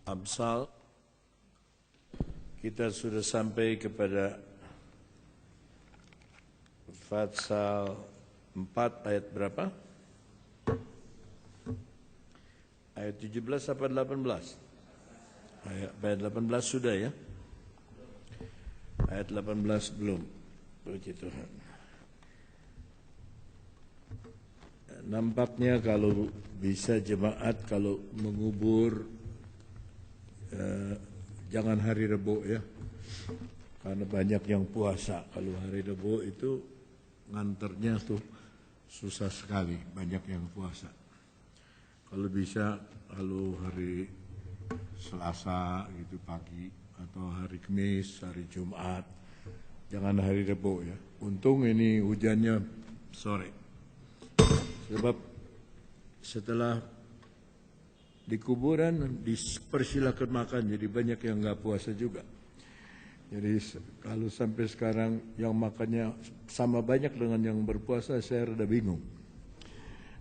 Amsal, kita sudah sampai kepada pasal 4 ayat berapa? Ayat 17 apa 18? Ayat 18 sudah ya? Ayat 18 belum. Puji Tuhan. Nampaknya kalau bisa jemaat kalau mengubur jangan hari Rebo ya, karena banyak yang puasa. Kalau hari Rebo itu nganternya tuh susah sekali, banyak yang puasa. Kalau bisa kalau hari Selasa gitu pagi atau hari Kamis, hari Jumat, jangan hari Rebo ya. Untung ini hujannya sore. Sebab setelah di kuburan dipersilakan makan, jadi banyak yang nggak puasa juga. Jadi kalau sampai sekarang yang makannya sama banyak dengan yang berpuasa, saya rada bingung.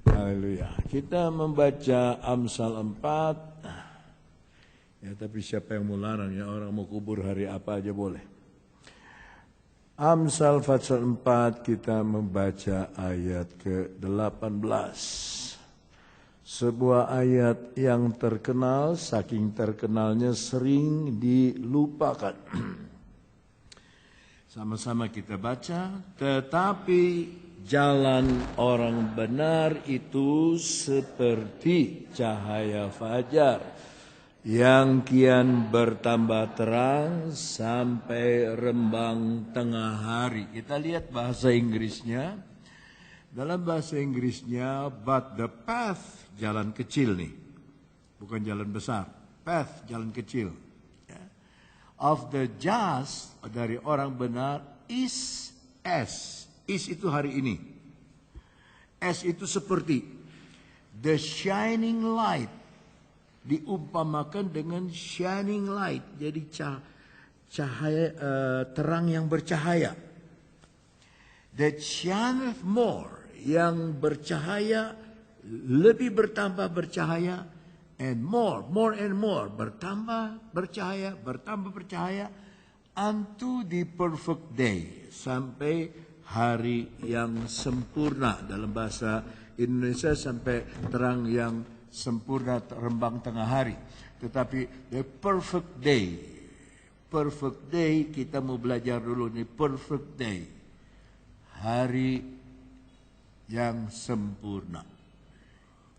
Haleluya. Kita membaca Amsal 4. Ya, tapi siapa yang mau larang ya, orang mau kubur hari apa aja boleh. Amsal pasal 4 kita membaca ayat ke-18. Sebuah ayat yang terkenal, saking terkenalnya sering dilupakan. Sama-sama kita baca. Tetapi jalan orang benar itu seperti cahaya fajar yang kian bertambah terang sampai rembang tengah hari. Kita lihat bahasa Inggrisnya. Dalam bahasa Inggrisnya, but the path, jalan kecil nih, bukan jalan besar. Path, jalan kecil. Of the just, dari orang benar, is as. Is itu hari ini. As itu seperti. The shining light. Diumpamakan dengan shining light. Jadi cahaya terang yang bercahaya. That shineth more. Yang bercahaya, lebih bertambah bercahaya. And more and more. Bertambah bercahaya, unto the perfect day. Sampai hari yang sempurna. Dalam bahasa Indonesia sampai terang yang sempurna, rembang tengah hari. Tetapi the perfect day. Perfect day, kita mau belajar dulu nih. Perfect day. Hari yang sempurna.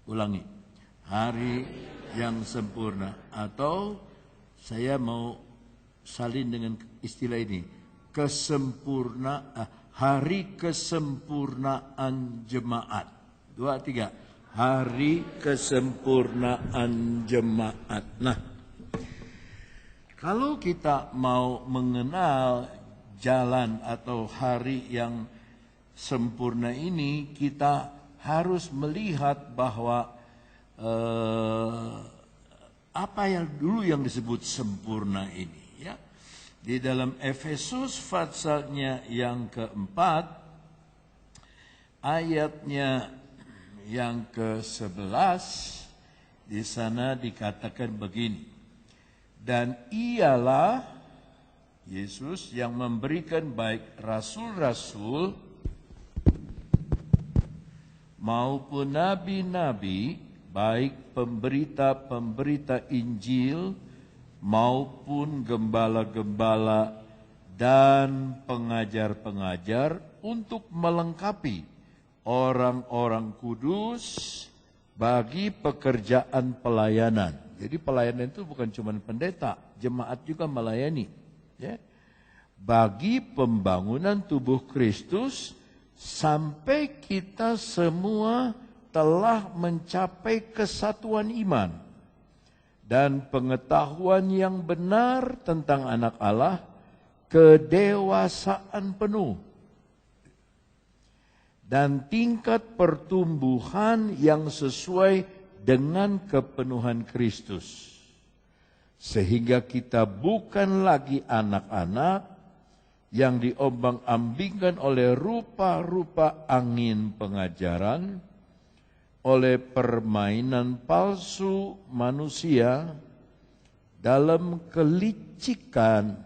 Ulangi. Hari yang sempurna. Atau saya mau salin dengan istilah ini. Hari kesempurnaan jemaat. 2, 3. Hari kesempurnaan jemaat. Nah, kalau kita mau mengenal jalan atau hari yang sempurna ini, kita harus melihat bahwa apa yang dulu yang disebut sempurna ini ya. Di dalam Efesus pasalnya yang keempat, ayatnya yang ke-11, di sana dikatakan begini. Dan ialah Yesus yang memberikan baik rasul-rasul maupun nabi-nabi, baik pemberita-pemberita Injil maupun gembala-gembala dan pengajar-pengajar untuk melengkapi orang-orang kudus bagi pekerjaan pelayanan. Jadi pelayanan itu bukan cuma pendeta, jemaat juga melayani. Ya. Bagi pembangunan tubuh Kristus sampai kita semua telah mencapai kesatuan iman dan pengetahuan yang benar tentang anak Allah, kedewasaan penuh, dan tingkat pertumbuhan yang sesuai dengan kepenuhan Kristus. Sehingga kita bukan lagi anak-anak yang diombang-ambingkan oleh rupa-rupa angin pengajaran, oleh permainan palsu manusia, dalam kelicikan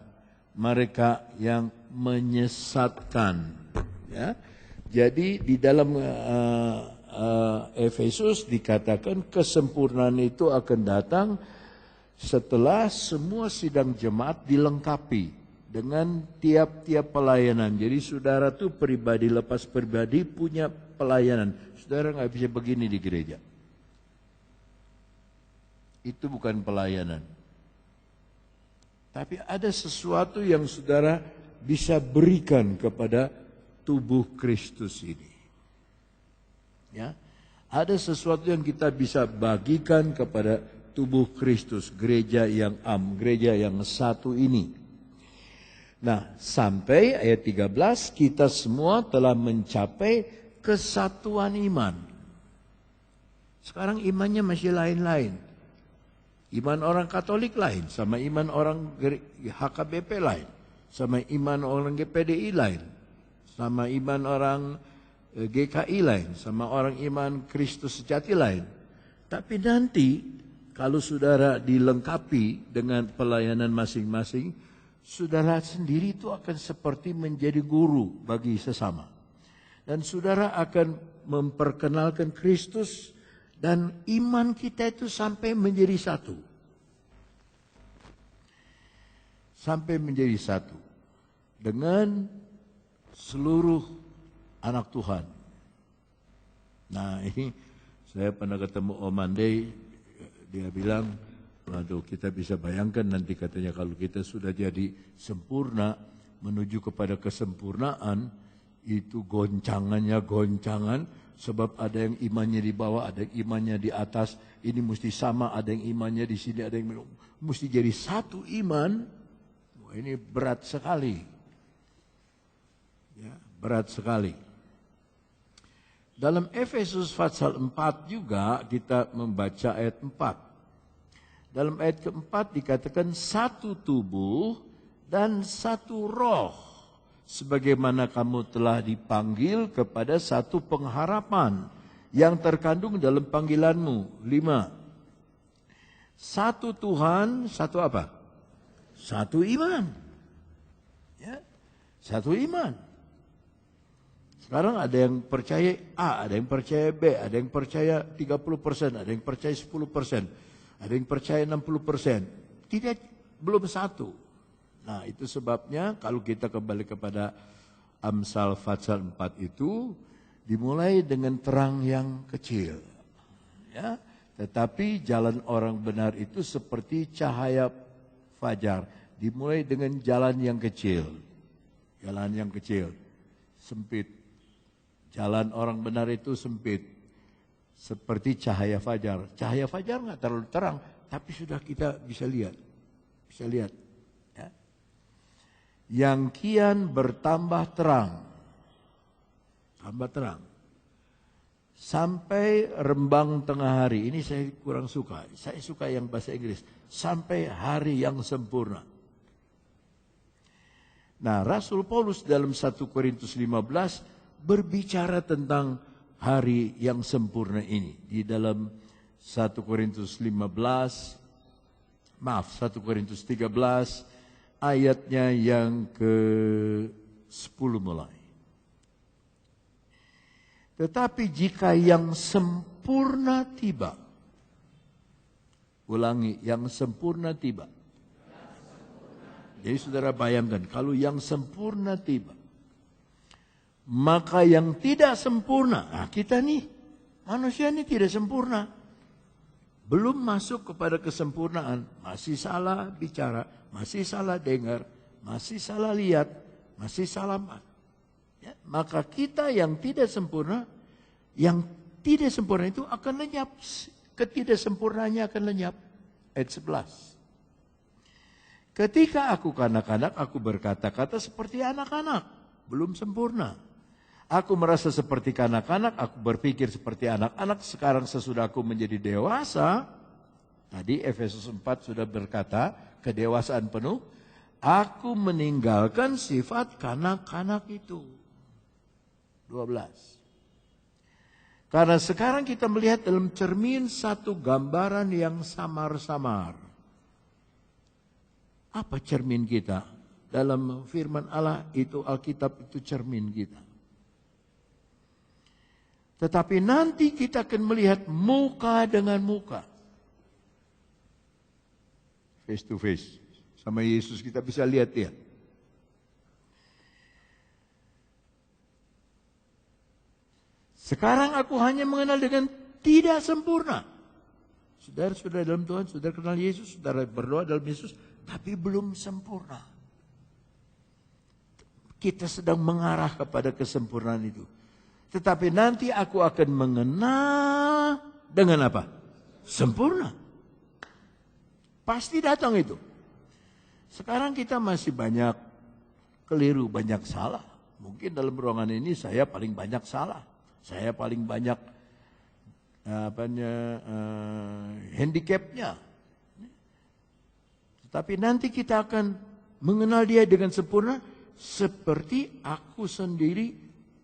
mereka yang menyesatkan. Ya. Jadi di dalam Efesus dikatakan kesempurnaan itu akan datang setelah semua sidang jemaat dilengkapi dengan tiap-tiap pelayanan. Jadi saudara tuh pribadi lepas pribadi punya pelayanan. Saudara nggak bisa begini di gereja. Itu bukan pelayanan. Tapi ada sesuatu yang saudara bisa berikan kepada tubuh Kristus ini. Ya, ada sesuatu yang kita bisa bagikan kepada tubuh Kristus, gereja yang gereja yang satu ini. Nah, sampai ayat 13 kita semua telah mencapai kesatuan iman. Sekarang imannya masih lain-lain. Iman orang Katolik lain, sama iman orang HKBP lain, sama iman orang GPDI lain, sama iman orang GKI lain, sama orang iman Kristus sejati lain. Tapi nanti kalau saudara dilengkapi dengan pelayanan masing-masing, saudara sendiri itu akan seperti menjadi guru bagi sesama. Dan saudara akan memperkenalkan Kristus dan iman kita itu sampai menjadi satu. Sampai menjadi satu dengan seluruh anak Tuhan. Nah, ini saya pernah ketemu Om Andai, dia bilang, waduh, kita bisa bayangkan nanti katanya kalau kita sudah jadi sempurna menuju kepada kesempurnaan, itu goncangannya goncangan, sebab ada yang imannya di bawah, ada yang imannya di atas, ini mesti sama, ada yang imannya di sini, ada yang mesti jadi satu iman. Wah, ini berat sekali. Ya, berat sekali. Dalam Efesus pasal 4 juga kita membaca ayat 4. Dalam ayat keempat dikatakan satu tubuh dan satu roh. Sebagaimana kamu telah dipanggil kepada satu pengharapan yang terkandung dalam panggilanmu. 5. Satu Tuhan, satu apa? Satu iman. Ya, satu iman. Sekarang ada yang percaya A, ada yang percaya B, ada yang percaya 30%, ada yang percaya 10%, ada yang percaya 60%. Tidak, belum satu. Nah, itu sebabnya kalau kita kembali kepada Amsal pasal 4 itu dimulai dengan terang yang kecil. Ya, tetapi jalan orang benar itu seperti cahaya fajar, dimulai dengan jalan yang kecil. Jalan yang kecil, sempit. Jalan orang benar itu sempit, seperti cahaya fajar. Cahaya fajar nggak terlalu terang, tapi sudah kita bisa lihat. Bisa lihat. Ya. Yang kian bertambah terang. Tambah terang. Sampai rembang tengah hari. Ini saya kurang suka. Saya suka yang bahasa Inggris. Sampai hari yang sempurna. Nah, Rasul Paulus dalam 1 Korintus 15 berbicara tentang hari yang sempurna ini. Di dalam 1 Korintus 13 ayatnya yang ke-10 mulai. Tetapi jika yang sempurna tiba, ulangi, yang sempurna tiba. Jadi saudara bayangkan, kalau yang sempurna tiba, maka yang tidak sempurna, nah kita nih, manusia ini tidak sempurna. Belum masuk kepada kesempurnaan, masih salah bicara, masih salah dengar, masih salah lihat, masih salah. Ya, maka kita yang tidak sempurna itu akan lenyap. Ketidaksempurnaannya akan lenyap. Ayat 11. Ketika aku kanak-kanak, aku berkata-kata seperti anak-anak, belum sempurna. Aku merasa seperti kanak-kanak, aku berpikir seperti anak-anak. Sekarang sesudah aku menjadi dewasa, tadi Efesus 4 sudah berkata, kedewasaan penuh, aku meninggalkan sifat kanak-kanak itu. 12. Karena sekarang kita melihat dalam cermin satu gambaran yang samar-samar. Apa cermin kita? Dalam firman Allah itu, Alkitab itu cermin kita. Tetapi nanti kita akan melihat muka dengan muka. Face to face. Sama Yesus kita bisa lihat dia. Sekarang aku hanya mengenal dengan tidak sempurna. Saudara-saudara dalam Tuhan, saudara kenal Yesus, saudara berdoa dalam Yesus, tapi belum sempurna. Kita sedang mengarah kepada kesempurnaan itu. Tetapi nanti aku akan mengenal dengan apa? Sempurna. Pasti datang itu. Sekarang kita masih banyak keliru, banyak salah. Mungkin dalam ruangan ini saya paling banyak salah. Saya paling banyak handicapnya. Tetapi nanti kita akan mengenal dia dengan sempurna seperti aku sendiri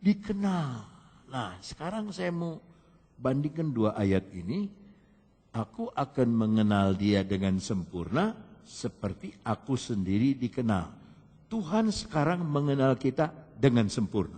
dikenal. Nah, sekarang saya mau bandingkan dua ayat ini. Aku akan mengenal dia dengan sempurna seperti aku sendiri dikenal. Tuhan sekarang mengenal kita dengan sempurna.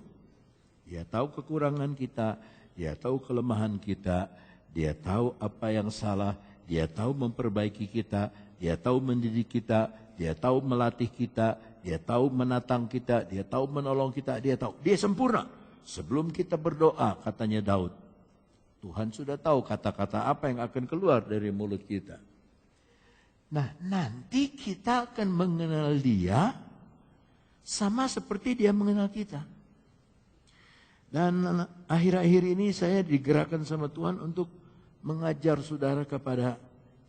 Dia tahu kekurangan kita, dia tahu kelemahan kita, dia tahu apa yang salah, dia tahu memperbaiki kita, dia tahu mendidik kita, dia tahu melatih kita, dia tahu menatang kita, dia tahu menolong kita, dia tahu. Dia sempurna. Sebelum kita berdoa, katanya Daud, Tuhan sudah tahu kata-kata apa yang akan keluar dari mulut kita. Nah, nanti kita akan mengenal dia sama seperti dia mengenal kita. Dan akhir-akhir ini saya digerakkan sama Tuhan untuk mengajar saudara kepada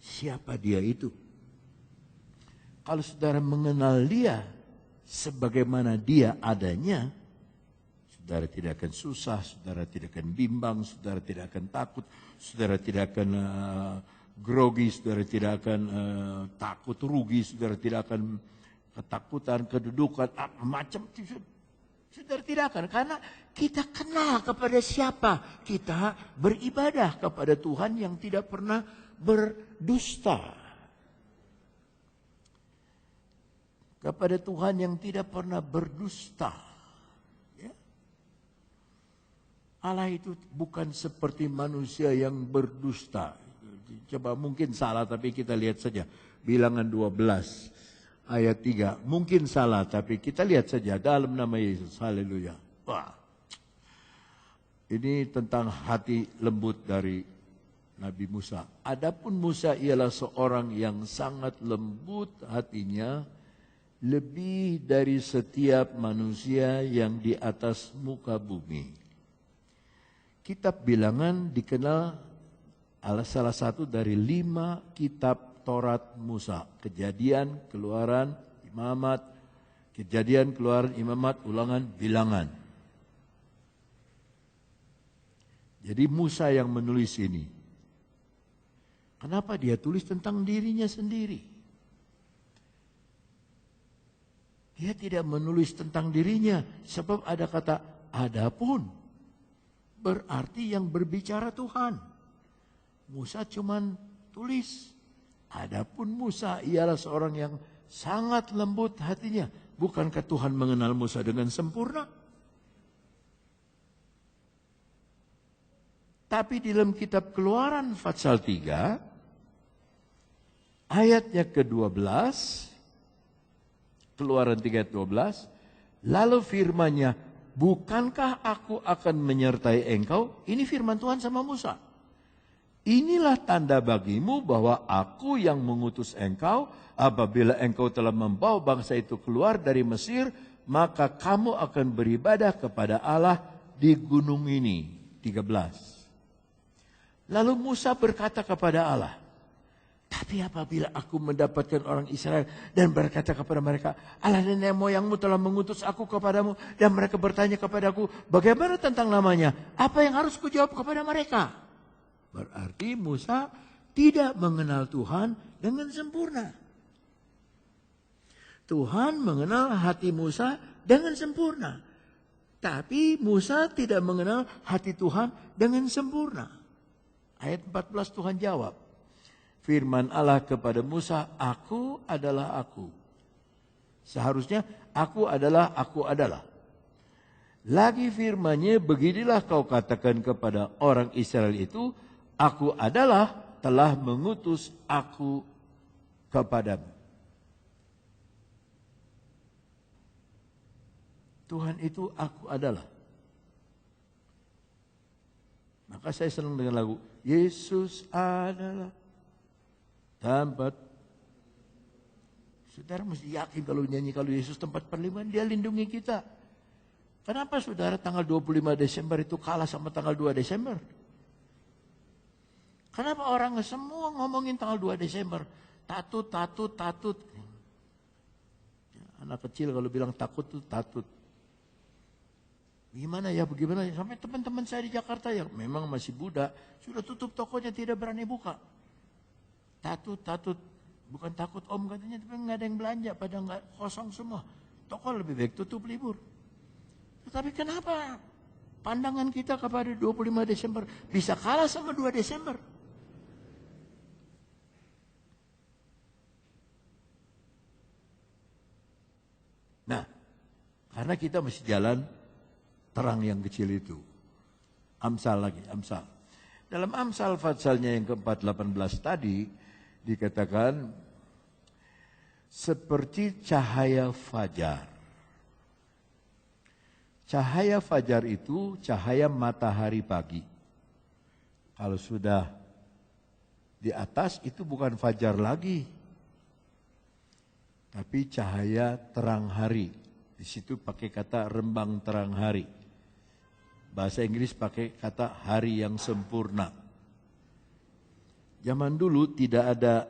siapa dia itu. Kalau saudara mengenal dia sebagaimana dia adanya, saudara tidak akan susah, saudara tidak akan bimbang, saudara tidak akan takut, saudara tidak akan grogi, saudara tidak akan takut rugi, saudara tidak akan ketakutan, kedudukan, macam itu. Saudara tidak akan, karena kita kenal kepada siapa. Kita beribadah kepada Tuhan yang tidak pernah berdusta. Kepada Tuhan yang tidak pernah berdusta. Ya. Allah itu bukan seperti manusia yang berdusta. Coba mungkin salah, tapi kita lihat saja. Bilangan 12. Ayat 3, mungkin salah tapi kita lihat saja dalam nama Yesus, haleluya. Wah, ini tentang hati lembut dari Nabi Musa. Adapun Musa ialah seorang yang sangat lembut hatinya, lebih dari setiap manusia yang di atas muka bumi. Kitab Bilangan dikenal salah satu dari 5 kitab Taurat Musa, Kejadian, Keluaran, Imamat, Kejadian, Keluaran, Imamat, Ulangan, Bilangan. Jadi Musa yang menulis ini. Kenapa dia tulis tentang dirinya sendiri? Dia tidak menulis tentang dirinya, sebab ada kata adapun. Berarti yang berbicara Tuhan. Musa cuman tulis. Adapun Musa ialah seorang yang sangat lembut hatinya. Bukankah Tuhan mengenal Musa dengan sempurna? Tapi di dalam kitab Keluaran pasal 3, ayatnya ke-12, Keluaran 3:12, lalu firman-Nya, bukankah aku akan menyertai engkau? Ini firman Tuhan sama Musa. Inilah tanda bagimu bahwa aku yang mengutus engkau. Apabila engkau telah membawa bangsa itu keluar dari Mesir, maka kamu akan beribadah kepada Allah di gunung ini. 13. Lalu Musa berkata kepada Allah, tapi apabila aku mendapatkan orang Israel dan berkata kepada mereka, Allah nenek moyangmu telah mengutus aku kepadamu, dan mereka bertanya kepadaku, bagaimana tentang namanya? Apa yang harus kujawab kepada mereka? Berarti Musa tidak mengenal Tuhan dengan sempurna. Tuhan mengenal hati Musa dengan sempurna. Tapi Musa tidak mengenal hati Tuhan dengan sempurna. Ayat 14 Tuhan jawab. Firman Allah kepada Musa, aku adalah aku. Seharusnya aku adalah. Lagi firman-Nya, beginilah kau katakan kepada orang Israel itu, aku adalah telah mengutus aku kepadamu. Tuhan itu aku adalah. Maka saya senang dengan lagu Yesus adalah tempat. Saudara mesti yakin kalau nyanyi kalau Yesus tempat perlindungan, Dia lindungi kita. Kenapa saudara tanggal 25 Desember itu kalah sama tanggal 2 Desember? Kenapa orang semua ngomongin tanggal 2 Desember? Tatut. Anak kecil kalau bilang takut tuh tatut. Bagaimana ya? Sampai teman-teman saya di Jakarta yang memang masih muda, sudah tutup tokonya, tidak berani buka. Tatut. Bukan takut om katanya, tapi nggak ada yang belanja, pada nggak kosong semua. Toko lebih baik tutup libur. Tetapi kenapa pandangan kita kepada 25 Desember bisa kalah sama 2 Desember? Nah, karena kita mesti jalan terang yang kecil itu. Amsal. Dalam Amsal Fatsalnya yang keempat 18 tadi dikatakan seperti cahaya fajar. Cahaya fajar itu cahaya matahari pagi. Kalau sudah di atas itu bukan fajar lagi, tapi cahaya terang hari. Di situ pakai kata rembang terang hari. Bahasa Inggris pakai kata hari yang sempurna. Zaman dulu tidak ada